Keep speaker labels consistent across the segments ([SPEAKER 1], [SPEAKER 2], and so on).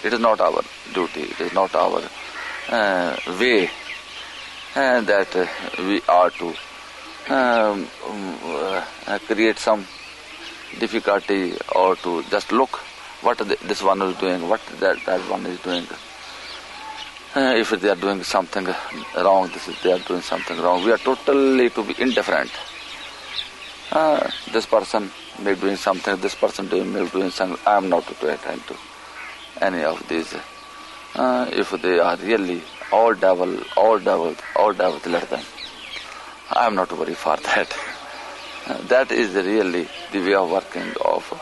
[SPEAKER 1] It is not our duty, it is not our way that we are to create some difficulty or to just look what this one is doing, what that one is doing. If they are doing something wrong, they are doing something wrong. We are totally to be indifferent. This person may be doing something, this person may be doing something. I am not to attend to any of these. If they are really all devil, let them. I am not worried for that. That is really the way of working of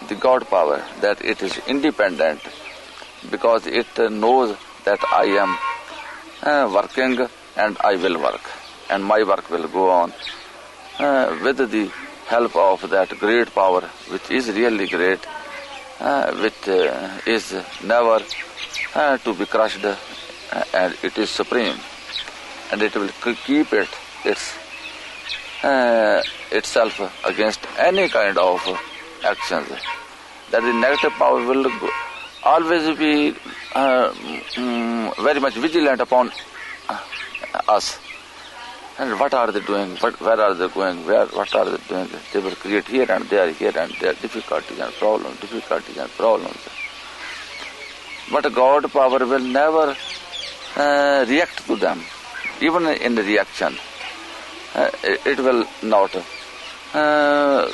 [SPEAKER 1] the God power, that it is independent because it knows that I am working and I will work, and my work will go on with the help of that great power, which is really great, which is never to be crushed, and it is supreme, and it will keep itself against any kind of actions. That the negative power will always be very much vigilant upon us. And what are they doing? Where are they going? What are they doing? They will create here and there difficulties and problems. But God power will never react to them. Even in the reaction, it will not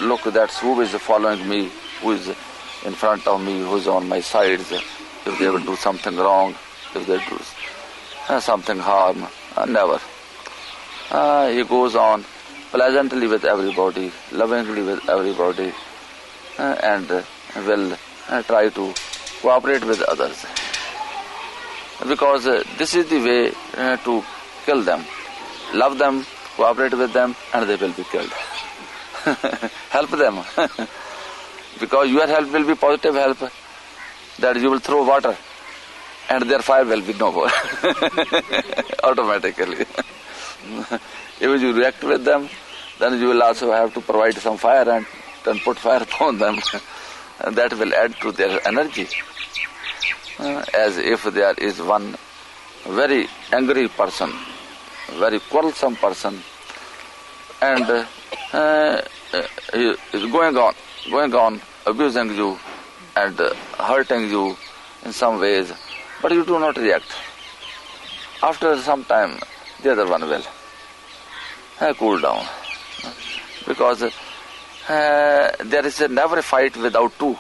[SPEAKER 1] look that who is following me, who is in front of me, who is on my sides, if they will do something wrong, if they do something harm. Never. He goes on pleasantly with everybody, lovingly with everybody, and will try to cooperate with others. Because this is the way to kill them. Love them, cooperate with them, and they will be killed. Help them. Because your help will be positive help, that you will throw water and their fire will be no more. Automatically. If you react with them, then you will also have to provide some fire and then put fire upon them. And that will add to their energy. As if there is one very angry person, very quarrelsome person, and he is going on abusing you and hurting you in some ways, but you do not react. After some time, the other one will cool down. Because there is never a fight without two.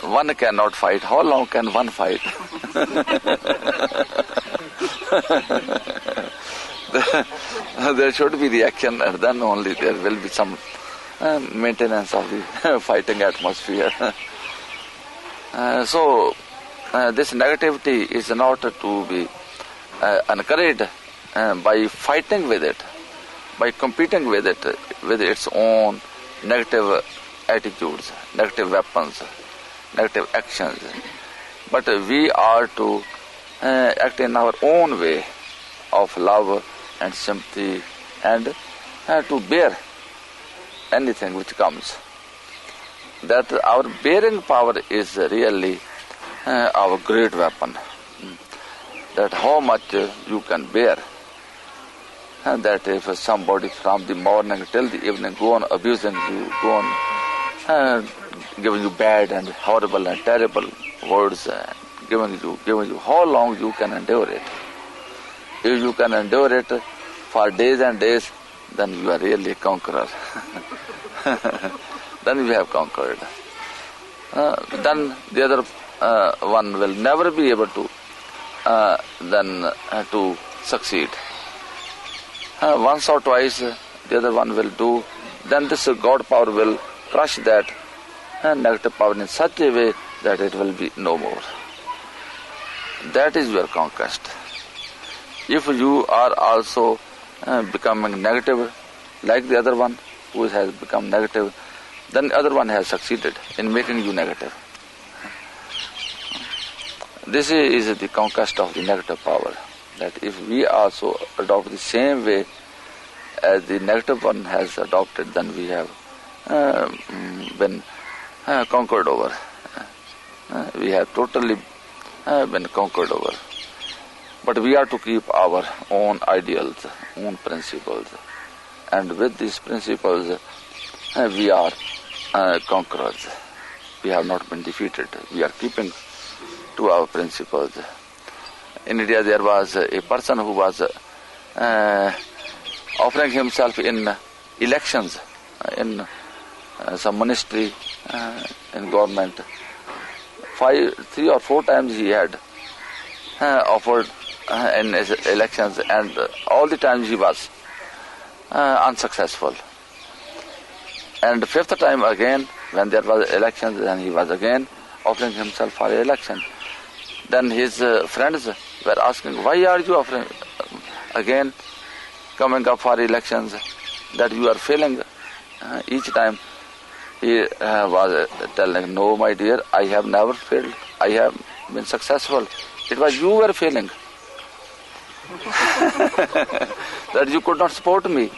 [SPEAKER 1] One cannot fight. How long can one fight? There should be reaction, and then only there will be some maintenance of the fighting atmosphere. So this negativity is not to be encouraged by fighting with it, by competing with it, with its own negative attitudes, negative weapons, negative actions. But we are to act in our own way of love and sympathy, and to bear anything which comes. That our bearing power is really our great weapon. That how much you can bear. And that if somebody from the morning till the evening go on abusing you, go on giving you bad and horrible and terrible words, giving you, how long you can endure it? If you can endure it for days and days, then you are really a conqueror. Then you have conquered. Then the other one will never be able to to succeed. Once or twice the other one will do, then this God power will crush that negative power in such a way that it will be no more. That is your conquest. If you are also becoming negative like the other one who has become negative, then the other one has succeeded in making you negative. This is the conquest of the negative power. That if we also adopt the same way as the negative one has adopted, then we have been conquered over. we have totally been conquered over. But we are to keep our own ideals, own principles. And with these principles, we are conquerors. We have not been defeated. We are keeping to our principles. In India, there was a person who was offering himself in elections in some ministry in government. 3 or 4 times he had offered in his elections, and all the times he was unsuccessful. And the 5th time again, when there was elections, then he was again offering himself for election. Then his friends were asking, why are you offering again coming up for elections, that you are failing each time? He was telling, no my dear, I have never failed. I have been successful. It was you were failing. That you could not support me.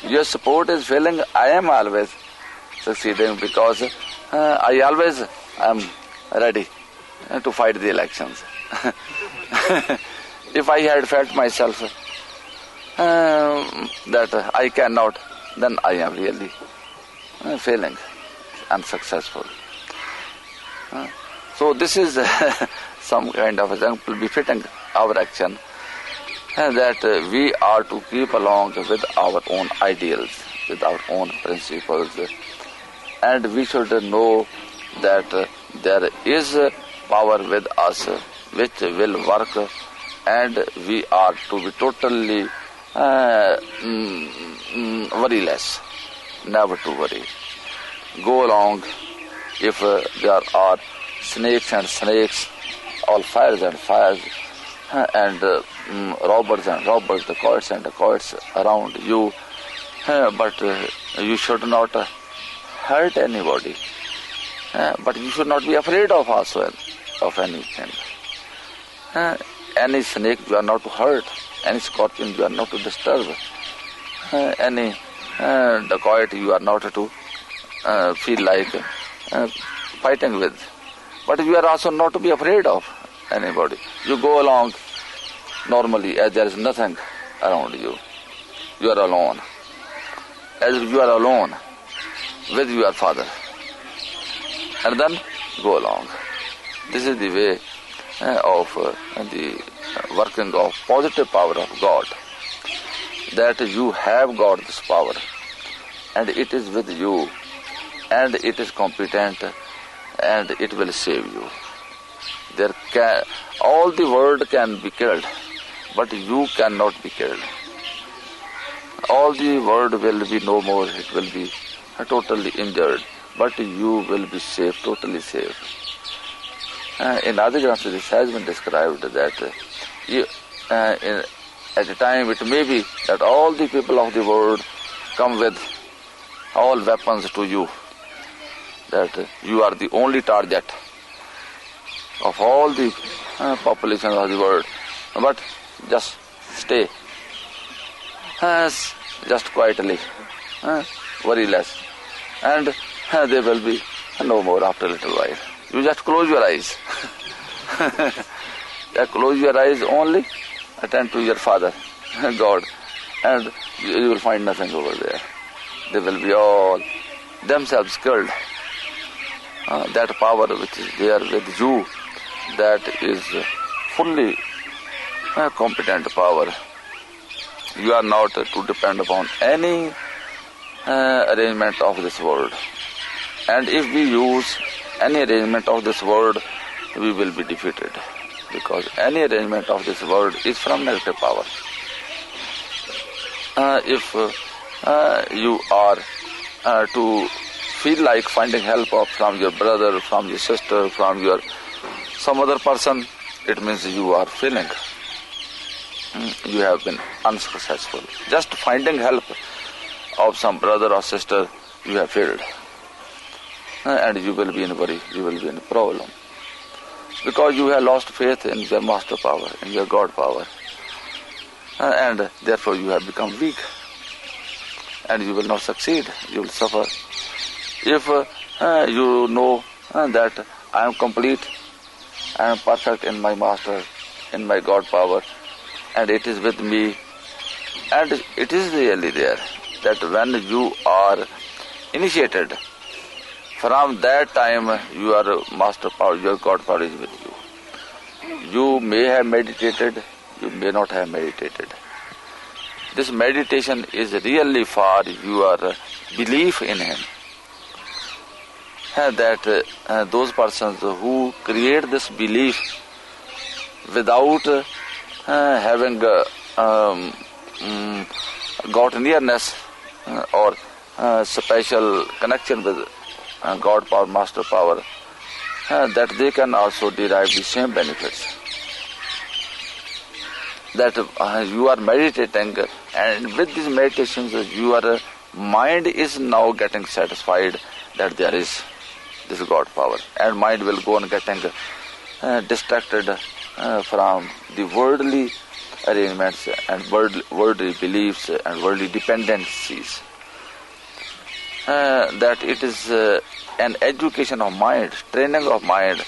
[SPEAKER 1] Your support is failing. I am always succeeding because I always am ready to fight the elections. If I had felt myself that I cannot, then I am really failing, unsuccessful. So this is some kind of example befitting our action, that we are to keep along with our own ideals, with our own principles, and we should know that there is power with us which will work, and we are to be totally worryless, never to worry. Go along. If there are snakes and snakes, all fires and fires, and robbers and robbers, the dacoits and dacoits around you, but you should not hurt anybody. But you should not be afraid of also of anything. Any snake you are not to hurt, any scorpion you are not to disturb, any dacoit you are not to feel like fighting with. But you are also not to be afraid of anybody. You go along normally as there is nothing around you. You are alone. As if you are alone with your Father. And then go along. This is the way of the working of positive power of God. That you have got this power, and it is with you, and it is competent, and it will save you. All the world can be killed, but you cannot be killed. All the world will be no more, it will be totally injured, but you will be safe, totally safe. In Adi Granth, this has been described that at a time it may be that all the people of the world come with all weapons to you, that you are the only target of all the population of the world, but just stay, just quietly, worryless, and they will be no more after a little while. You just close your eyes. Close your eyes only, attend to your Father, God, and you will find nothing over there. They will be all themselves killed. That power which is there with you, that is fully competent power. You are not to depend upon any arrangement of this world. And if we use any arrangement of this world, we will be defeated. Because any arrangement of this world is from negative power. If you are to feel like finding help from your brother, from your sister, from your some other person, it means you are failing. You have been unsuccessful. Just finding help of some brother or sister, you have failed. And you will be in worry, you will be in problem. Because you have lost faith in your master power, in your God power. And therefore you have become weak. And you will not succeed, you will suffer. If you know that I am complete, I am perfect in my Master, in my God power, and it is with me. And it is really there that when you are initiated, from that time your Master power, your God power is with you. You may have meditated, you may not have meditated. This meditation is really for your belief in Him. That those persons who create this belief without having got nearness or special connection with God power, Master power, that they can also derive the same benefits. That you are meditating, and with these meditations your mind is now getting satisfied that there is this God power, and mind will go on getting distracted from the worldly arrangements and worldly beliefs and worldly dependencies. That it is an education of mind, training of mind,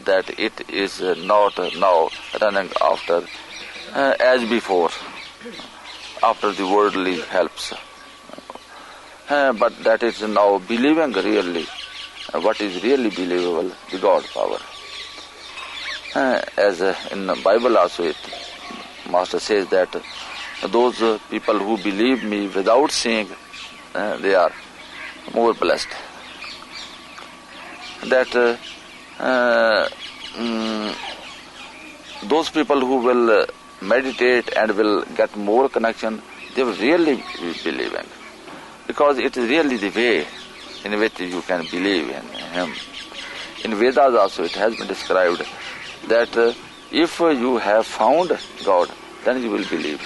[SPEAKER 1] that it is not now running after as before, after the worldly helps, but that is now believing really what is really believable, the God power. As in the Bible also it, Master says that those people who believe me without seeing, they are more blessed. That those people who will meditate and will get more connection, they will really be believing, because it is really the way in which you can believe in Him. In Vedas also it has been described that if you have found God, then you will believe.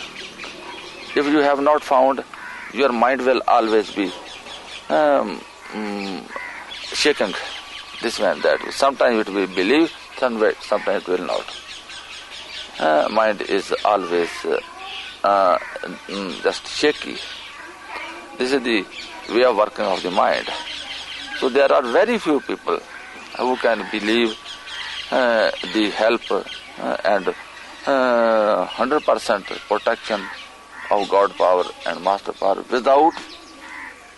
[SPEAKER 1] If you have not found, your mind will always be shaking this way and that. Sometimes it will believe, sometimes it will not. Mind is always just shaky. This is the way of working of the mind. So there are very few people who can believe the help and 100% protection of God power and Master power without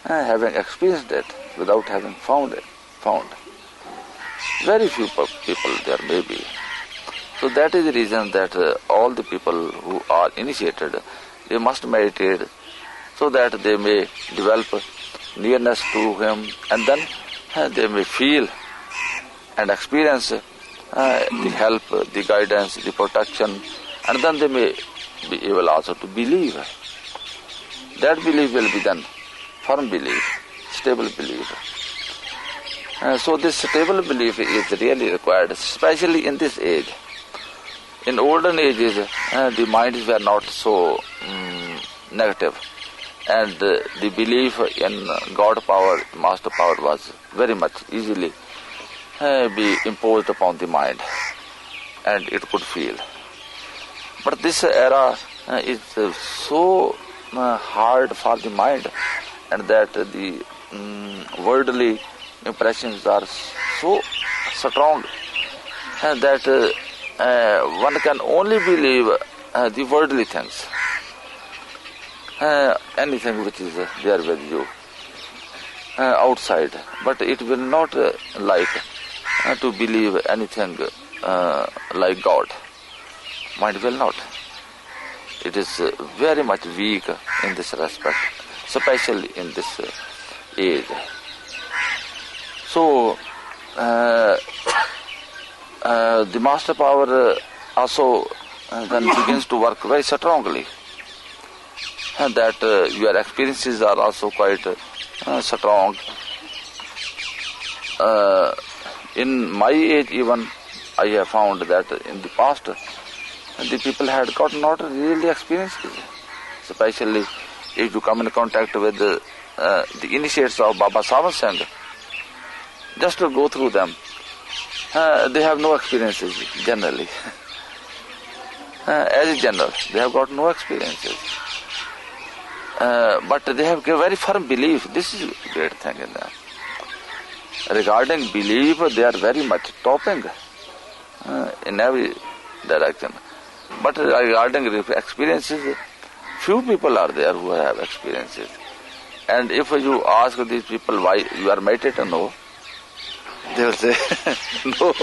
[SPEAKER 1] having experienced it, without having found it. Very few people there may be. So that is the reason that all the people who are initiated, they must meditate so that they may develop nearness to Him, and then they may feel and experience the help, the guidance, the protection, and then they may be able also to believe. That belief will be then firm belief, stable belief. So this stable belief is really required, especially in this age. In olden ages, the minds were not so negative, and the belief in God power, Master power was very much easily be imposed upon the mind, and it could feel. But this era is so hard for the mind, and that the worldly impressions are so strong that one can only believe the worldly things, anything which is there with you outside, but it will not like to believe anything like God. Mind will not. It is very much weak in this respect, especially in this age. So the Master power also then begins to work very strongly, and that your experiences are also quite strong. In my age even, I have found that in the past the people had got not really experiences, especially if you come in contact with the initiates of Baba Sant Thakar Singh. Just to go through them, they have no experiences generally. As a general, they have got no experiences. But they have a very firm belief. This is a great thing in them. regarding belief, they are very much topping in every direction. But regarding experiences, few people are there who have experiences. And if you ask these people why you are meditating, no, they will say, no.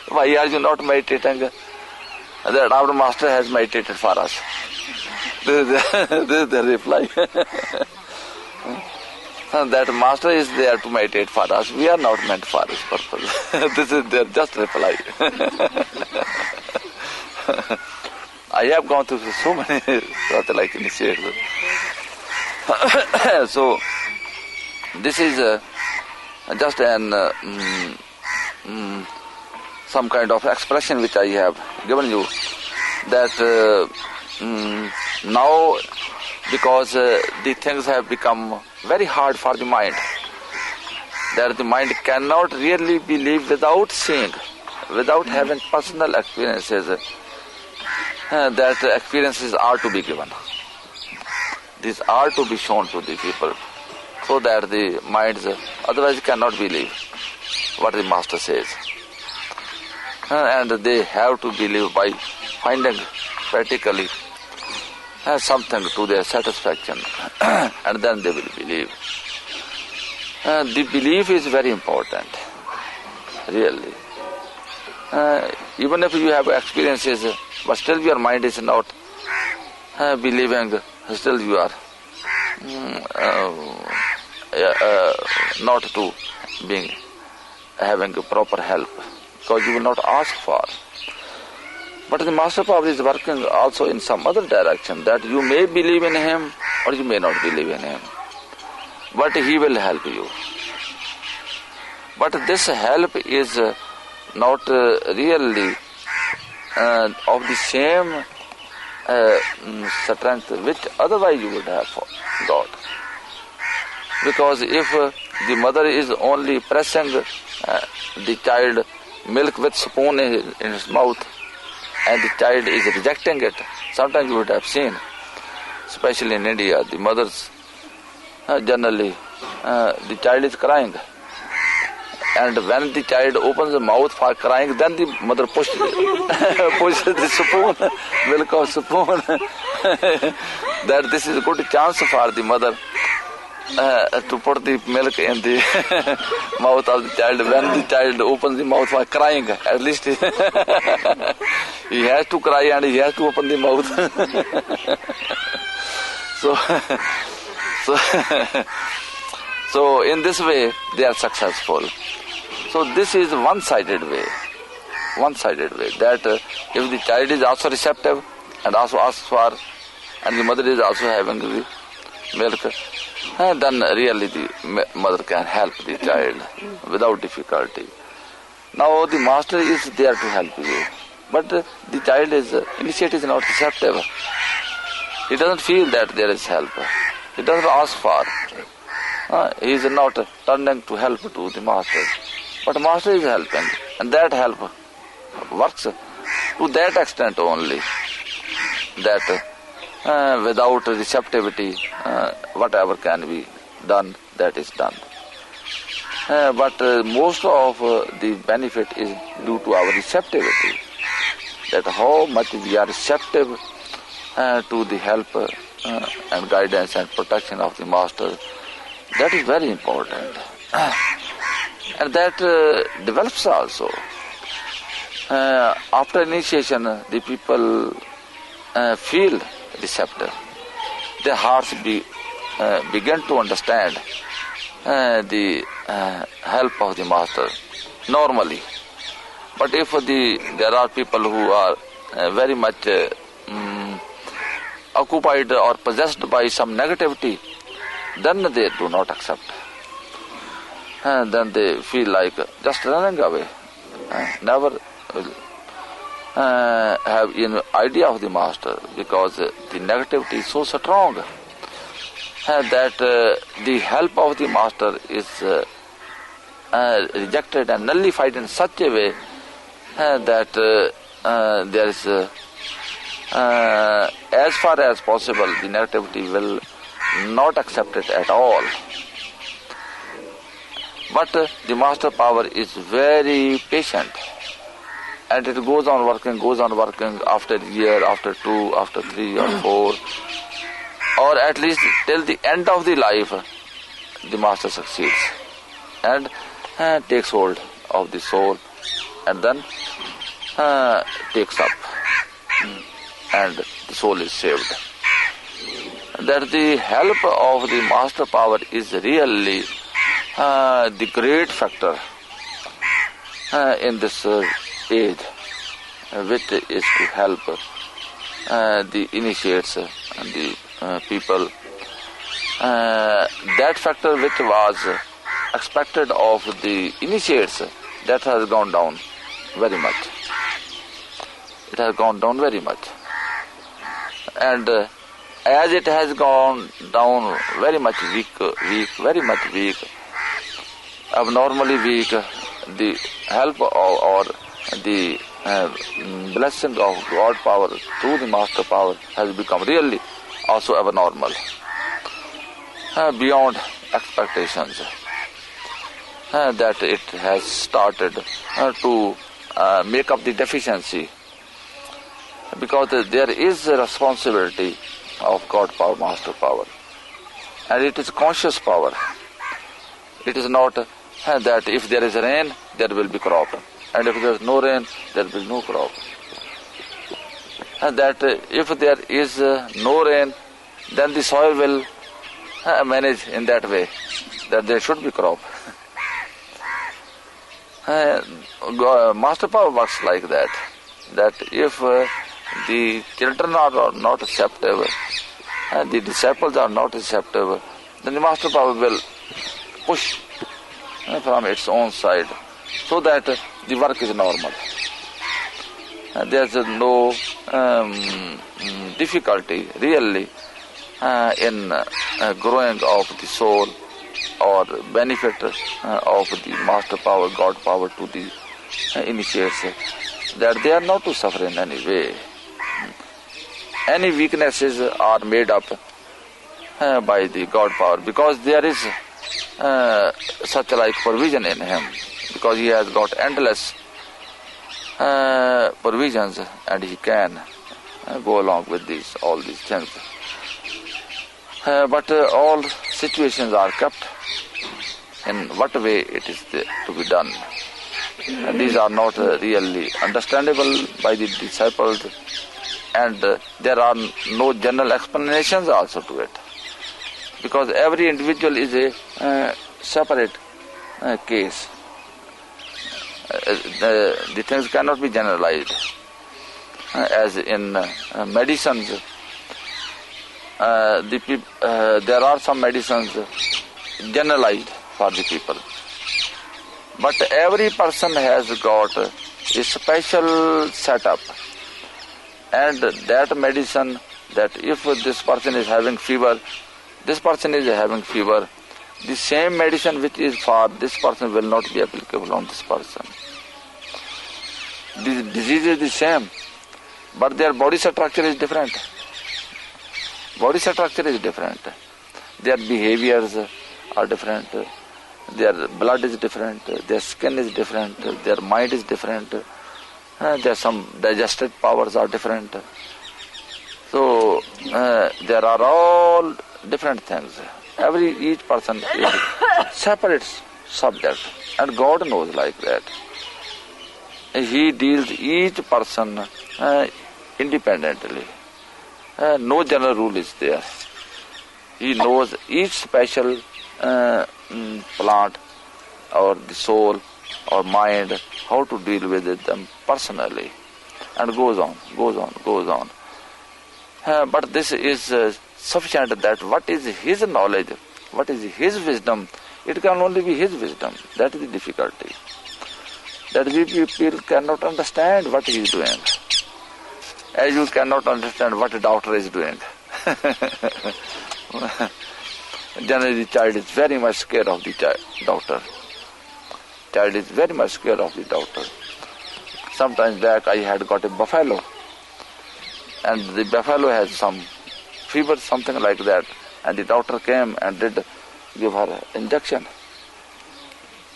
[SPEAKER 1] Why are you not meditating? That our master has meditated for us. This is the reply. That master is there to meditate for us. We are not meant for this purpose. This is their just reply. I have gone through so many like initiations. So this is just some kind of expression which I have given you, that now because the things have become very hard for the mind, that the mind cannot really believe without seeing, without having personal experiences, that experiences are to be given. These are to be shown to the people, so that the minds otherwise cannot believe what the master says. And they have to believe by finding practically something to their satisfaction, and then they will believe. The belief is very important, really. Even if you have experiences, but still your mind is not believing, still you are not to being having proper help, because you will not ask for. But the Master Power is working also in some other direction, that you may believe in him or you may not believe in him, but he will help you. But this help is not really of the same strength which otherwise you would have got. Because if the mother is only pressing the child milk with spoon in his mouth, and the child is rejecting it, sometimes you would have seen, especially in India, the mothers generally, the child is crying, and when the child opens the mouth for crying, then the mother pushes the spoon, milk of spoon, that this is a good chance for the mother to put the milk in the mouth of the child. When the child opens the mouth for crying, at least he has to cry and he has to open the mouth. So in this way they are successful. So this is one-sided way, that if the child is also receptive and also asks for, and the mother is also having the milk, then really the mother can help the child without difficulty. Now the master is there to help you, but the child initiate is not receptive. He doesn't feel that there is help. He doesn't ask for. He is not turning to help to the master. But master is helping, and that help works to that extent only, that without receptivity, whatever can be done, that is done. But most of the benefit is due to our receptivity, that how much we are receptive to the help and guidance and protection of the master. That is very important. And that develops also. After initiation, the people feel receptive. Their hearts begin to understand the help of the master normally. But if there are people who are very much occupied or possessed by some negativity, then they do not accept. And then they feel like just running away, never have an idea of the master, because the negativity is so strong that the help of the master is rejected and nullified in such a way that there is, as far as possible, the negativity will not accept it at all. But the master power is very patient, and it goes on working after a year, after 2, after 3 or 4, or at least till the end of the life, the master succeeds and takes hold of the soul, and then takes up, and the soul is saved. That the help of the master power is really the great factor in this age, which is to help the initiates and the people. That factor which was expected of the initiates, that has gone down very much. It has gone down very much. And as it has gone down very much weak, very much weak, abnormally weak, the help or the blessing of God power through the master power has become really also abnormal, beyond expectations, that it has started to make up the deficiency, because there is a responsibility of God power, master power, and it is conscious power. It is not that if there is rain, there will be crop, and if there is no rain, there will be no crop. And that if there is no rain, then the soil will manage in that way, that there should be crop. Master power works like that, that if the children are not receptive, the disciples are not receptive, then the master power will push from its own side, so that the work is normal. There is no difficulty really in growing of the soul or benefit of the master power, God power to the initiates, that they are not to suffer in any way. Any weaknesses are made up by the God power, because there is such like provision in him, because he has got endless provisions, and he can go along with all these things. But all situations are kept in what way it is to be done. And these are not really understandable by the disciples, and there are no general explanations also to it, because every individual is a separate case. The things cannot be generalized. As in medicines, there are some medicines generalized for the people, but every person has got a special setup, and that medicine, that if this person is having fever, the same medicine which is for this person will not be applicable on this person. The disease is the same, but their body structure is different. Their behaviors are different. Their blood is different. Their skin is different. Their mind is different. Their some digestive powers are different. So there are all different things. Each person is separate subject, and God knows like that. He deals each person independently. No general rule is there. He knows each special plant or the soul or mind, how to deal with them personally, and goes on. But this is sufficient, that what is his knowledge, what is his wisdom, it can only be his wisdom. That is the difficulty. That we people cannot understand what he is doing, as you cannot understand what a doctor is doing. Generally, the child is very much scared of the doctor. Child is very much scared of the doctor. Sometimes back I had got a buffalo, and the buffalo has some fever, something like that, And the doctor came and did give her injection.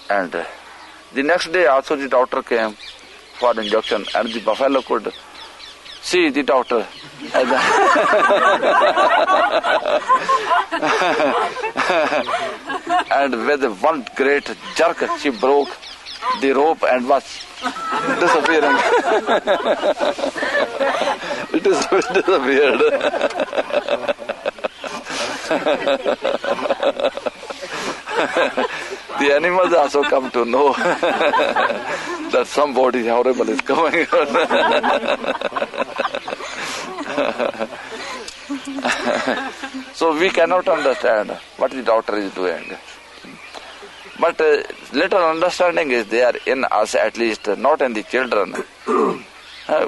[SPEAKER 1] And the next day also the doctor came for injection, and the buffalo could see the doctor. And with one great jerk, she broke the rope and was disappearing. It disappeared. The animals also come to know that somebody horrible is coming. So we cannot understand what the doctor is doing. But little understanding is there in us, at least not in the children,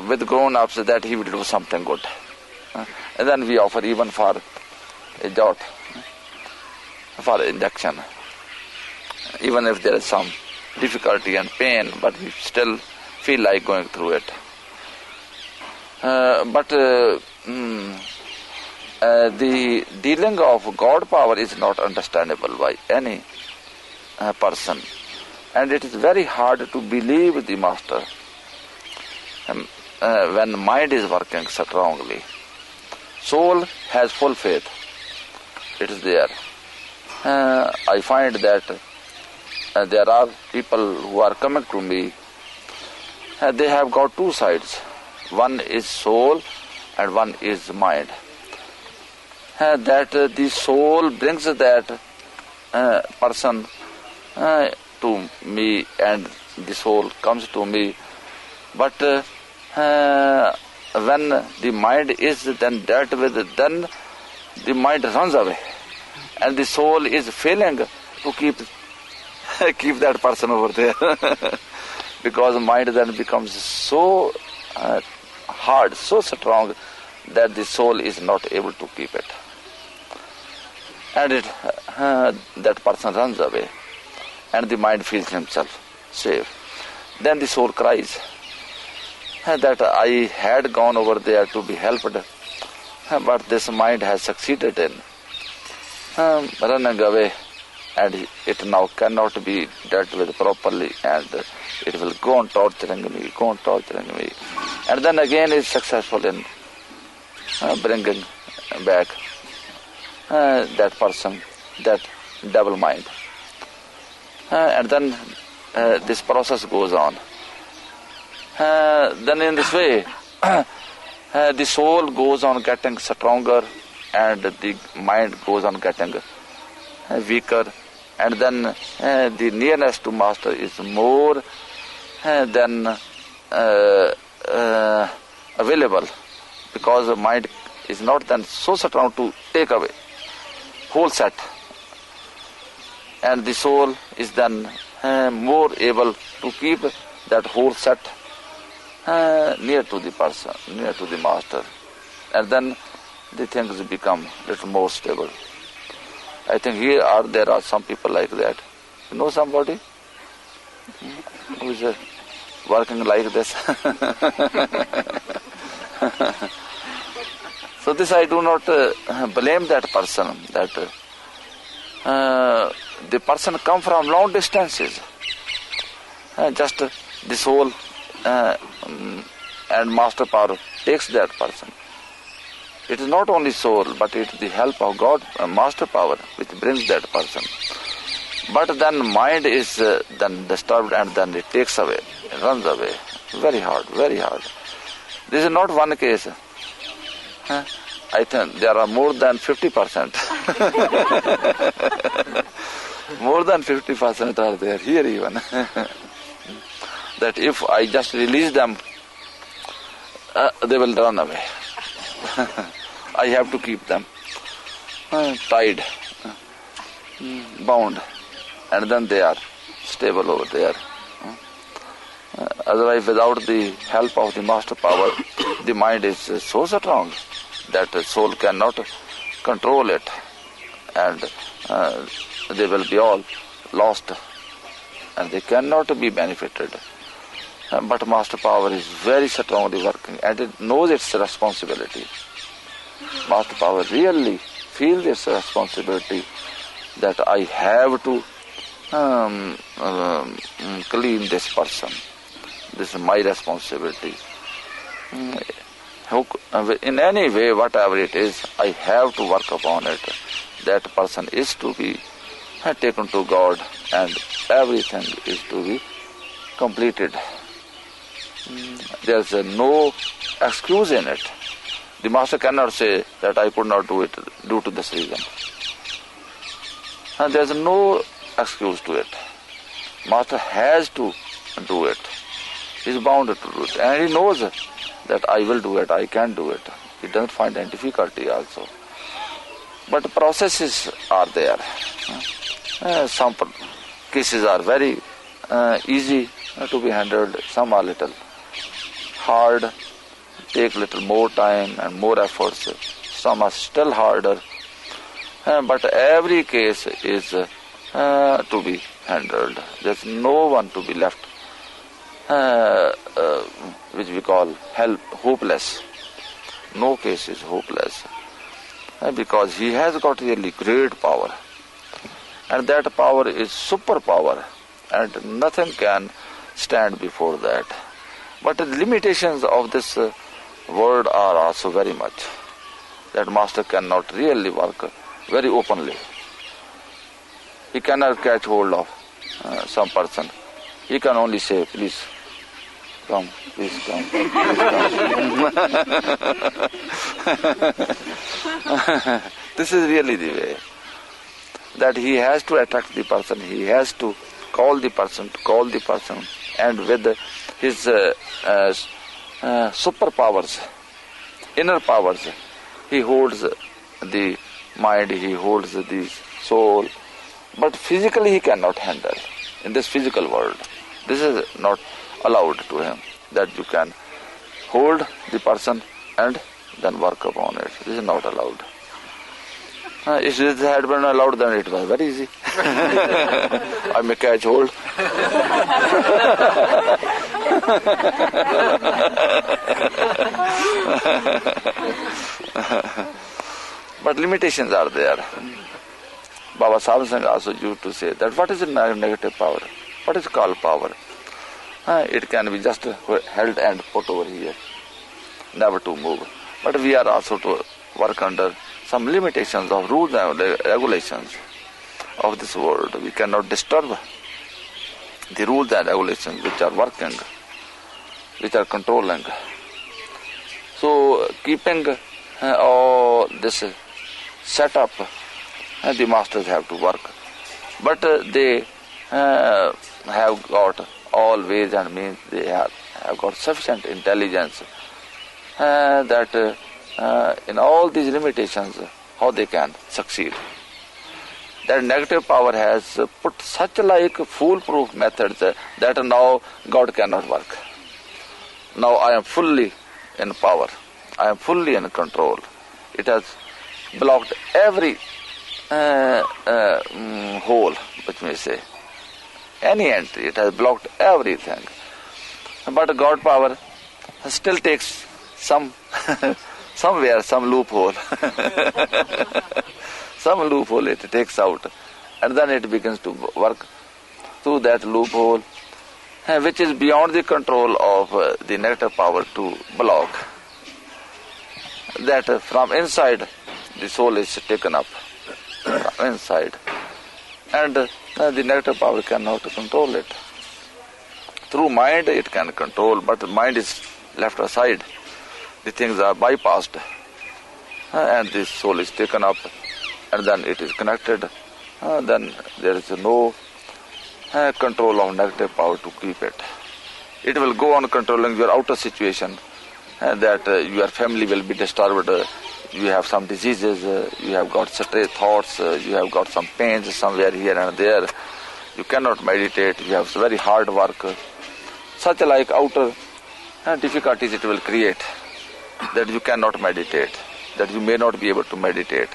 [SPEAKER 1] with grown-ups, that he will do something good. And then we offer even for a jot, for injection. Even if there is some difficulty and pain, but we still feel like going through it. But the dealing of God power is not understandable by any person. And it is very hard to believe the master when mind is working strongly. Soul has full faith. It is there. I find that there are people who are coming to me. They have got two sides. One is soul and one is mind. That the soul brings that person to me, and the soul comes to me. But when the mind is then dealt with, then the mind runs away, and the soul is failing to keep that person over there. Because mind then becomes so hard, so strong, that the soul is not able to keep it. And that person runs away, and the mind feels himself safe. Then the soul cries that I had gone over there to be helped, but this mind has succeeded in running away, and it now cannot be dealt with properly, and it will go on torturing me. And then again is successful in bringing back that person, that double mind. And then this process goes on. Then in this way, the soul goes on getting stronger, and the mind goes on getting weaker, and then the nearness to master is more than available, because the mind is not then so strong to take away whole set, and the soul is then more able to keep that whole set near to the person, near to the master, and then the things become little more stable. I think there are some people like that. You know somebody who is working like this? So this I do not blame that person, that the person come from long distances. Just the soul and master power takes that person. It is not only soul, but it is the help of God, master power, which brings that person. But then mind is then disturbed, and then it takes away, it runs away. Very hard, very hard. This is not one case. I think there are more than 50%. More than 50% are there here even. That if I just release them, they will run away. I have to keep them tied, bound, and then they are stable over there. Otherwise, without the help of the master power, the mind is so strong that the soul cannot control it, and they will be all lost, and they cannot be benefited. But master power is very strongly working, and it knows its responsibility. Master power really feel this responsibility that I have to clean this person. This is my responsibility. In any way, whatever it is, I have to work upon it. That person is to be taken to God, and everything is to be completed. There's no excuse in it. The master cannot say that I could not do it due to this reason. And there's no excuse to it. Master has to do it. He's bound to do it. And he knows that I will do it, I can do it. He doesn't find any difficulty also. But processes are there. Some cases are very easy to be handled. Some are little hard, take little more time and more efforts. Some are still harder. But every case is to be handled. There's no one to be left which we call hopeless. No case is hopeless. Because he has got really great power. And that power is superpower. And nothing can stand before that. But the limitations of this world are also very much. That master cannot really work very openly. He cannot catch hold of some person. He can only say, please come, please come, please come. This is really the way. That he has to attract the person, he has to call the person, and with his superpowers, inner powers, he holds the mind, he holds the soul, but physically he cannot handle in this physical world. This is not allowed to him, that you can hold the person and then work upon it. This is not allowed. If this had been allowed, then it was very easy. I may catch hold. But limitations are there. Baba Sant Singh also used to say that what is a negative power? What is called power? It can be just held and put over here, never to move. But we are also to work under some limitations of rules and regulations of this world. We cannot disturb the rules and regulations which are working, which are controlling. So keeping all this set up, the masters have to work. But they have got all ways and means, they have got sufficient intelligence that in all these limitations, how they can succeed. That negative power has put such like foolproof methods that now God cannot work. Now I am fully in power. I am fully in control. It has blocked every hole, which may say. Any entry, it has blocked everything. But God power still takes somewhere, some loophole. Some loophole it takes out. And then it begins to work through that loophole, which is beyond the control of the negative power to block. That from inside, the soul is taken up. From inside. And the negative power cannot control it. Through mind it can control, but the mind is left aside. The things are bypassed. And the soul is taken up, and then it is connected. Then there is no control of negative power to keep it. It will go on controlling your outer situation, that your family will be disturbed, you have some diseases, you have got stray thoughts, you have got some pains somewhere here and there, you cannot meditate, you have very hard work. Such like outer difficulties it will create, that you cannot meditate, that you may not be able to meditate.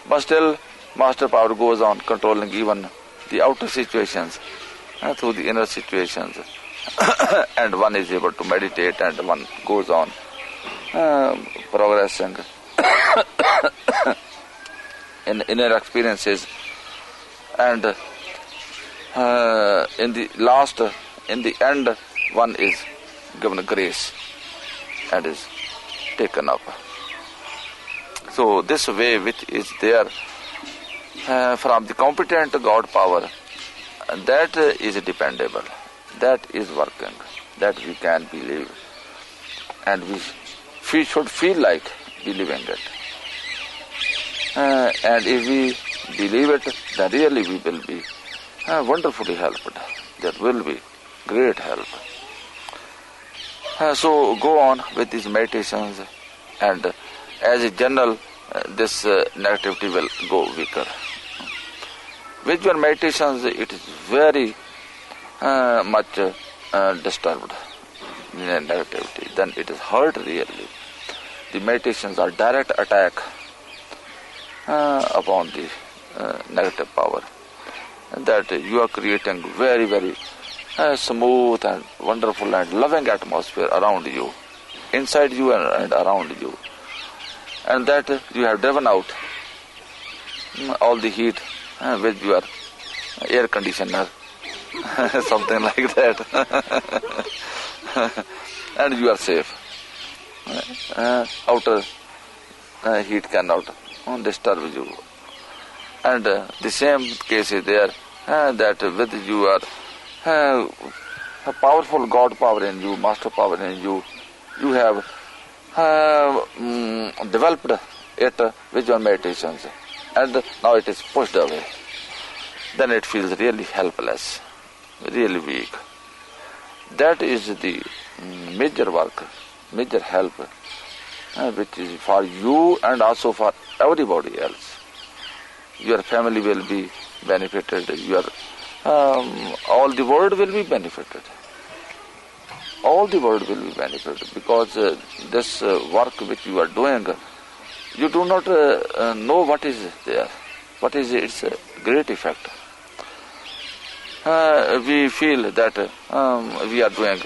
[SPEAKER 1] But still, master power goes on controlling even the outer situations through the inner situations. And one is able to meditate, and one goes on progressing. in inner experiences, and in the end, one is given grace and is taken up. So this way which is there from the competent God power, that is dependable, that is working, that we can believe, and we should feel like believing it. And if we believe it, then really we will be wonderfully helped. There will be great help. So go on with these meditations, and as a general, this negativity will go weaker. With your meditations, it is very much disturbed, negativity. Then it is hurt really. The meditations are direct attack upon the negative power. And that you are creating very, very smooth and wonderful and loving atmosphere around you, inside you and around you. And that you have driven out all the heat with your air conditioner, something like that. And you are safe. Outer heat cannot disturb you. And the same case is there, that with you are a powerful God power in you, master power in you, you have developed it with your meditations, and now it is pushed away. Then it feels really helpless, really weak. That is the major work, major help, which is for you and also for everybody else. Your family will be benefited, all the world will be benefited. All the world will be benefited, because this work which you are doing, you do not know what is there, what is its great effect. We feel that we are doing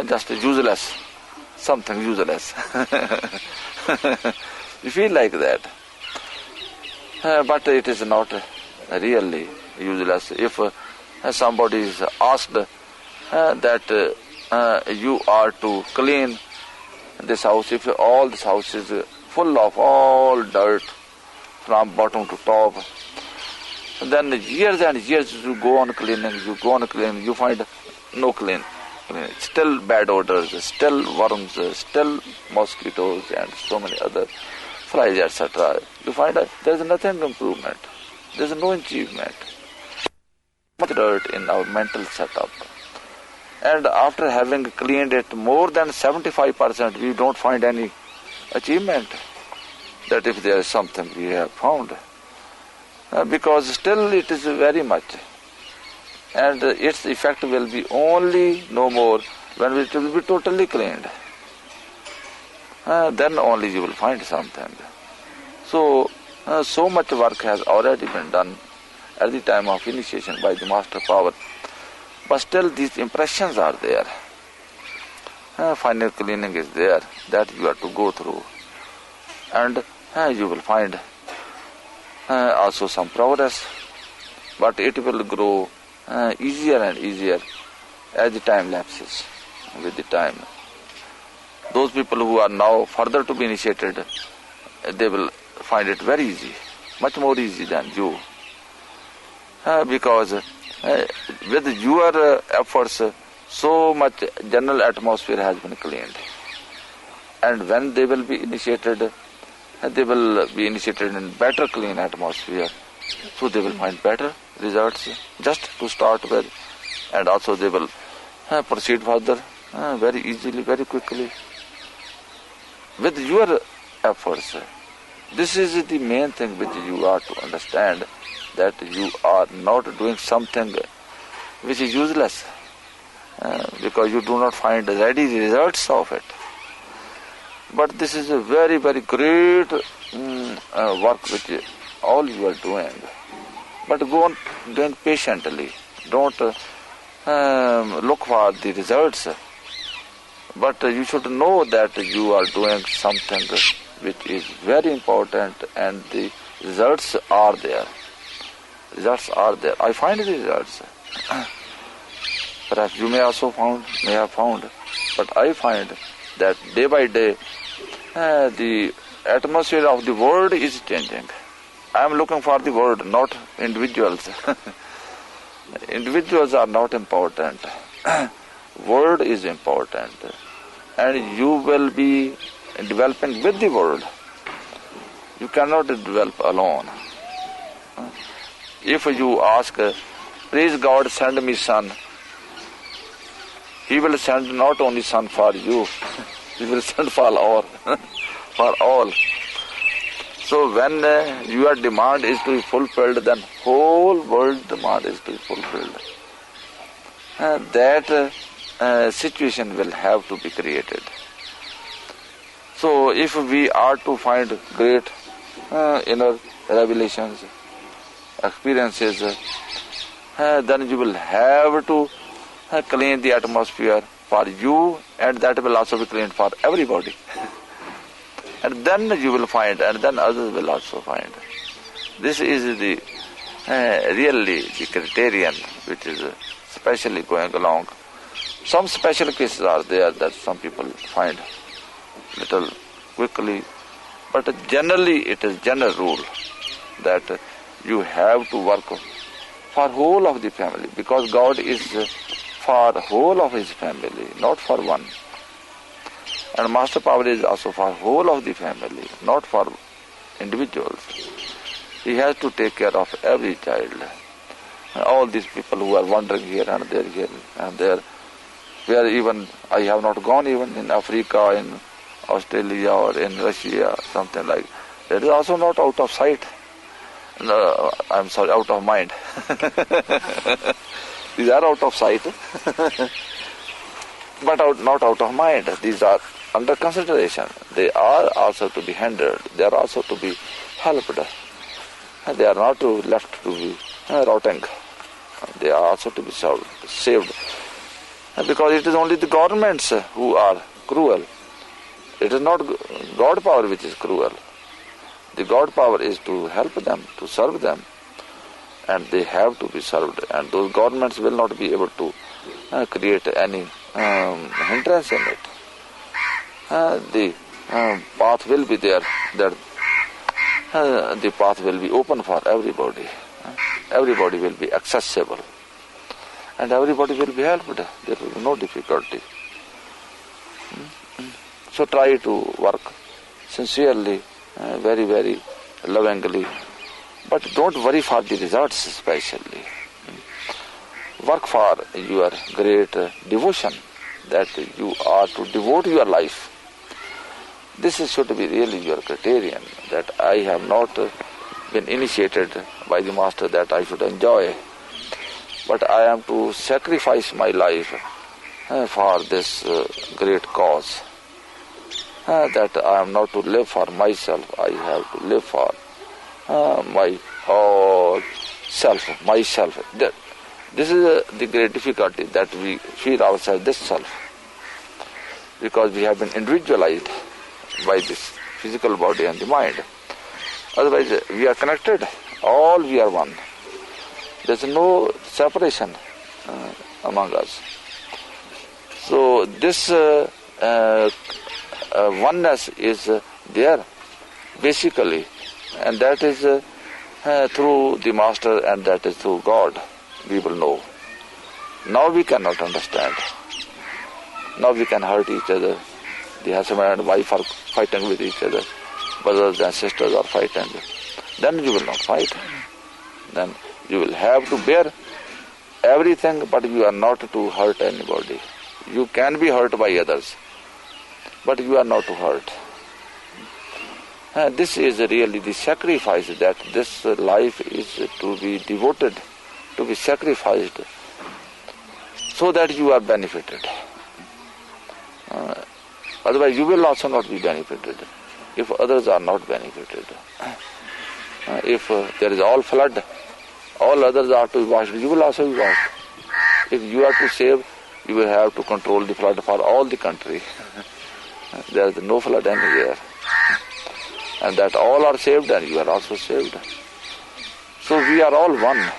[SPEAKER 1] just useless, something useless. We feel like that. But it is not really useless. If somebody is asked that you are to clean this house, if all this house is full of all dirt from bottom to top, then years and years you go on cleaning, you find no clean. Still bad odors, still worms, still mosquitoes and so many other flies, etc. You find that there is nothing improvement, there is no achievement. Much dirt in our mental setup. And after having cleaned it more than 75%, we don't find any achievement, that if there is something we have found. Because still it is very much. And its effect will be only no more when it will be totally cleaned. Then only you will find something. So much work has already been done at the time of initiation by the master power. But still these impressions are there. Final cleaning is there, that you have to go through. And you will find also some progress. But it will grow easier and easier as the time lapses with the time. Those people who are now further to be initiated, they will find it very easy, much more easy than you. Because with your efforts, so much general atmosphere has been cleaned. And when they will be initiated, they will be initiated in better clean atmosphere. So they will find better results just to start with. And also they will proceed further very easily, very quickly. With your efforts, this is the main thing which you are to understand, that you are not doing something which is useless, because you do not find ready results of it. But this is a very, very great work which all you are doing. But go on doing patiently. Don't look for the results. But you should know that you are doing something which is very important, and the results are there. Results are there. I find the results. Perhaps you may have found, but I find that day by day the atmosphere of the world is changing. I am looking for the world, not individuals. Individuals are not important. World is important. And you will be developing with the world. You cannot develop alone. If you ask, please God send me son, He will send not only son for you, He will send for all. For all. So when your demand is to be fulfilled, then whole world demand is to be fulfilled. That situation will have to be created. So if we are to find great inner revelations, experiences, then you will have to clean the atmosphere for you, and that will also be cleaned for everybody. And then you will find, and then others will also find. This is the really the criterion which is specially going along. Some special cases are there that some people find little quickly, but generally it is general rule that you have to work for whole of the family, because God is for whole of His family, not for one. And Master Power is also for whole of the family, not for individuals. He has to take care of every child. All these people who are wandering here and there, where even I have not gone, even in Africa, in Australia or in Russia, something like that, is also not out of sight. No, I'm sorry, out of mind. These are out of sight, but not out of mind. These are under consideration. They are also to be handled. They are also to be helped. They are not left to be rotting. They are also to be saved. Because it is only the governments who are cruel. It is not God power which is cruel. The God power is to help them, to serve them, and they have to be served. And those governments will not be able to create any hindrance in it. The path will be there, that the path will be open for everybody. Everybody will be accessible, and everybody will be helped. There will be no difficulty. So try to work sincerely, very, very lovingly, but don't worry for the results especially. Work for your great devotion, that you are to devote your life. This should be really your criterion, that I have not been initiated by the Master that I should enjoy, but I am to sacrifice my life for this great cause. That I am not to live for myself, I have to live for my whole self, myself. This is the great difficulty, that we feel ourselves this self, because we have been individualized by this physical body and the mind. Otherwise, we are connected, all we are one. There is no separation among us. So this oneness is there, basically, and that is through the Master, and that is through God. We will know. Now we cannot understand. Now we can hurt each other. The husband and wife are fighting with each other. Brothers and sisters are fighting. Then you will not fight. Then you will have to bear everything, but you are not to hurt anybody. You can be hurt by others, but you are not to hurt. This is really the sacrifice, that this life is to be devoted, to be sacrificed, so that you are benefited. Otherwise you will also not be benefited, if others are not benefited. If there is all flood, all others are to be washed, you will also be washed. If you are to save, you will have to control the flood for all the country. There is no flood anywhere. and that all are saved and you are also saved. So we are all one,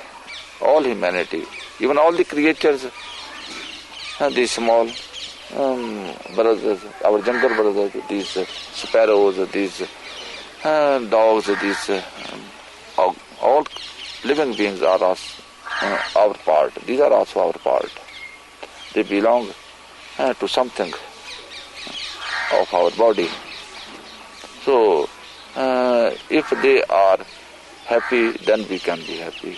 [SPEAKER 1] all humanity, even all the creatures, these small brothers, our younger brothers, these sparrows, these dogs, these all living beings are our part. These are also our part. They belong to something of our body. So if they are happy, then we can be happy.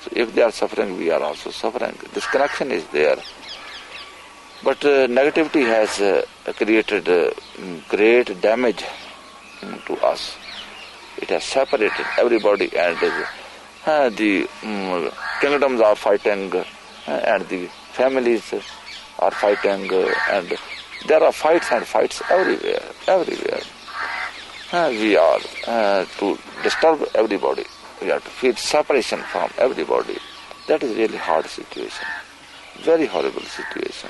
[SPEAKER 1] So if they are suffering, we are also suffering. This connection is there. But negativity has created great damage to us. It has separated everybody, and the kingdoms are fighting, and the families are fighting, and there are fights and fights everywhere. We are to disturb everybody. We have to feel separation from everybody. That is really hard situation, very horrible situation,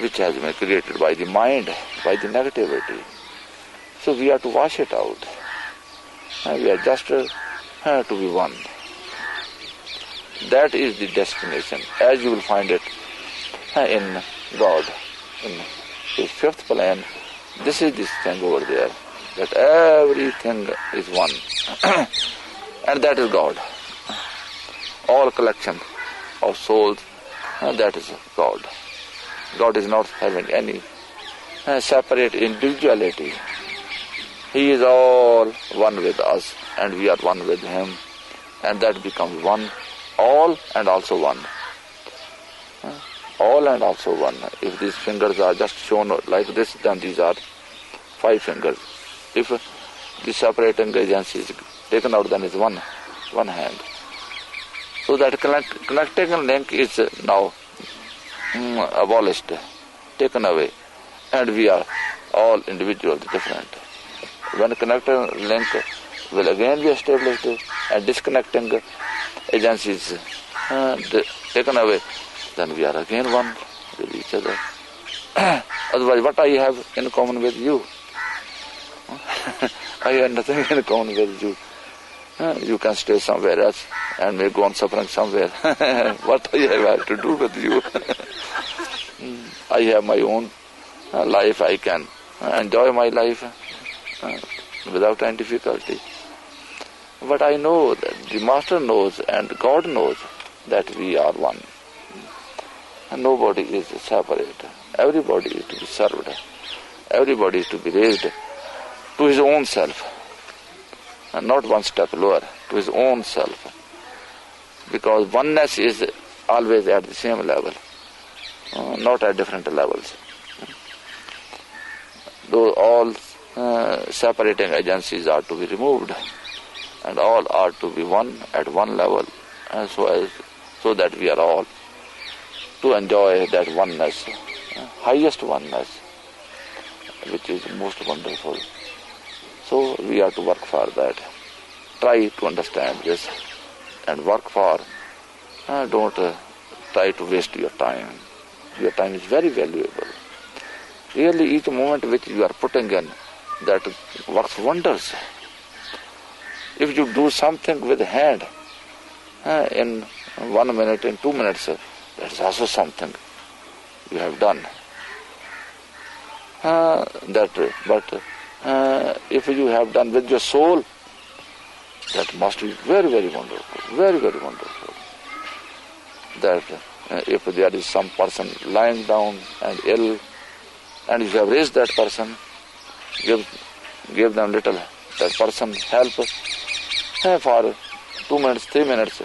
[SPEAKER 1] which has been created by the mind, by the negativity. So we have to wash it out. We are just to be one. That is the destination, as you will find it in God. In His fifth plan, this is this thing over there, that everything is one. And that is God. All collection of souls, that is God. God is not having any separate individuality. He is all one with us, and we are one with Him, and that becomes one, all and also one. All and also one. If these fingers are just shown like this, then these are 5 fingers. If the separating agency is taken out, then it's one hand. So that connecting link is now abolished, taken away, and we are all individuals, different. When connecting link will again be established and disconnecting agencies taken away, then we are again one with each other. Otherwise, what I have in common with you? I have nothing in common with you. You can stay somewhere else and may go on suffering somewhere. What I have to do with you? I have my own life. I can enjoy my life without any difficulty. But I know that the Master knows and God knows that we are one. And nobody is separate. Everybody is to be served. Everybody is to be raised to his own self. And not one step lower, to his own self. Because oneness is always at the same level, not at different levels. Though all separating agencies are to be removed, and all are to be one at one level, and so that we are all to enjoy that oneness, highest oneness, which is most wonderful. So we have to work for that. Try to understand this and work for. Don't try to waste your time. Your time is very valuable. Really, each moment which you are putting in, that works wonders. If you do something with the hand in 1 minute, in 2 minutes, that is also something you have done. But if you have done with your soul, that must be very, very wonderful, very, very wonderful. That if there is some person lying down and ill, and if you have raised that person, give them little, that person help for 2 minutes, 3 minutes,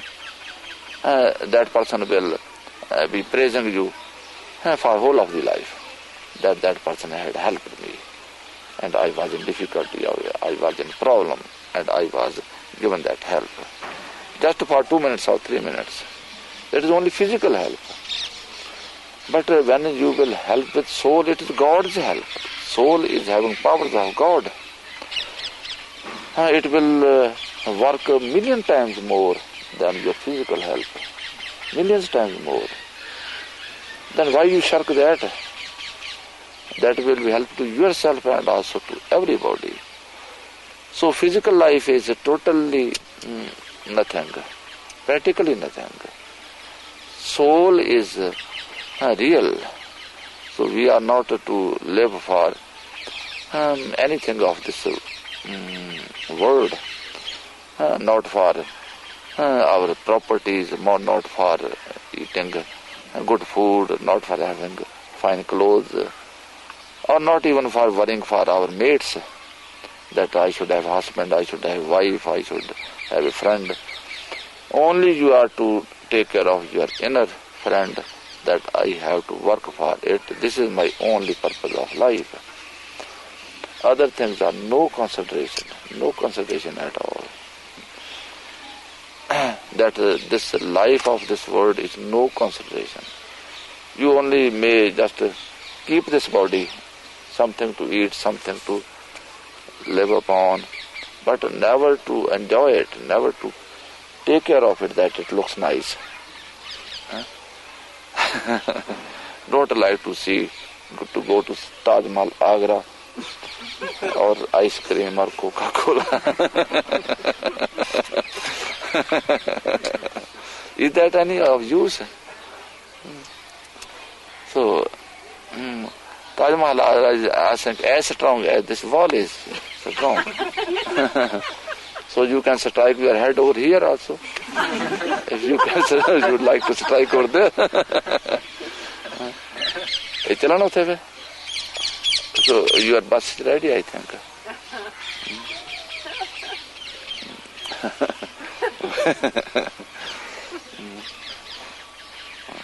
[SPEAKER 1] that person will be praising you for whole of the life, that person had helped me, and I was in difficulty, I was in problem, and I was given that help. Just for 2 minutes or 3 minutes. It is only physical help. But when you will help with soul, it is God's help. Soul is having powers of God. It will work a million times more than your physical help. Millions times more. Then why you shirk that? That will be help to yourself and also to everybody. So physical life is totally nothing, practically nothing. Soul is real. So we are not to live for anything of this world, not for our properties, not for eating good food, not for having fine clothes, or not even for worrying for our mates, that I should have a husband, I should have a wife, I should have a friend. Only you are to take care of your inner friend, that I have to work for it. This is my only purpose of life. Other things are no consideration at all. That this life of this world is no consideration. You only may just keep this body, something to eat, something to live upon, but never to enjoy it, never to take care of it, that it looks nice. Don't like to see, to go to Taj Mahal, Agra, or ice cream or Coca-Cola. Is that any of use? So, Taj Mahal Agra is, I think, as strong as this wall is strong. So you can strike your head over here also. If you can, you would like to strike over there. So your bus is ready, I think.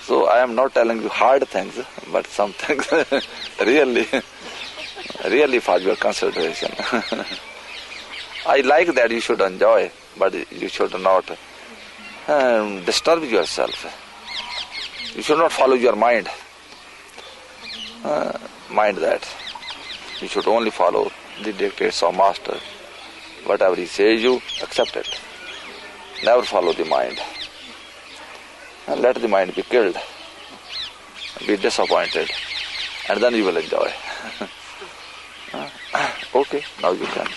[SPEAKER 1] So I am not telling you hard things, but some things really for your consideration. I like that you should enjoy, but you should not disturb yourself. You should not follow your mind. Mind that. You should only follow the dictates of Master. Whatever he says, you accept it. Never follow the mind. And let the mind be killed. Be disappointed. And then you will enjoy. Okay, now you can.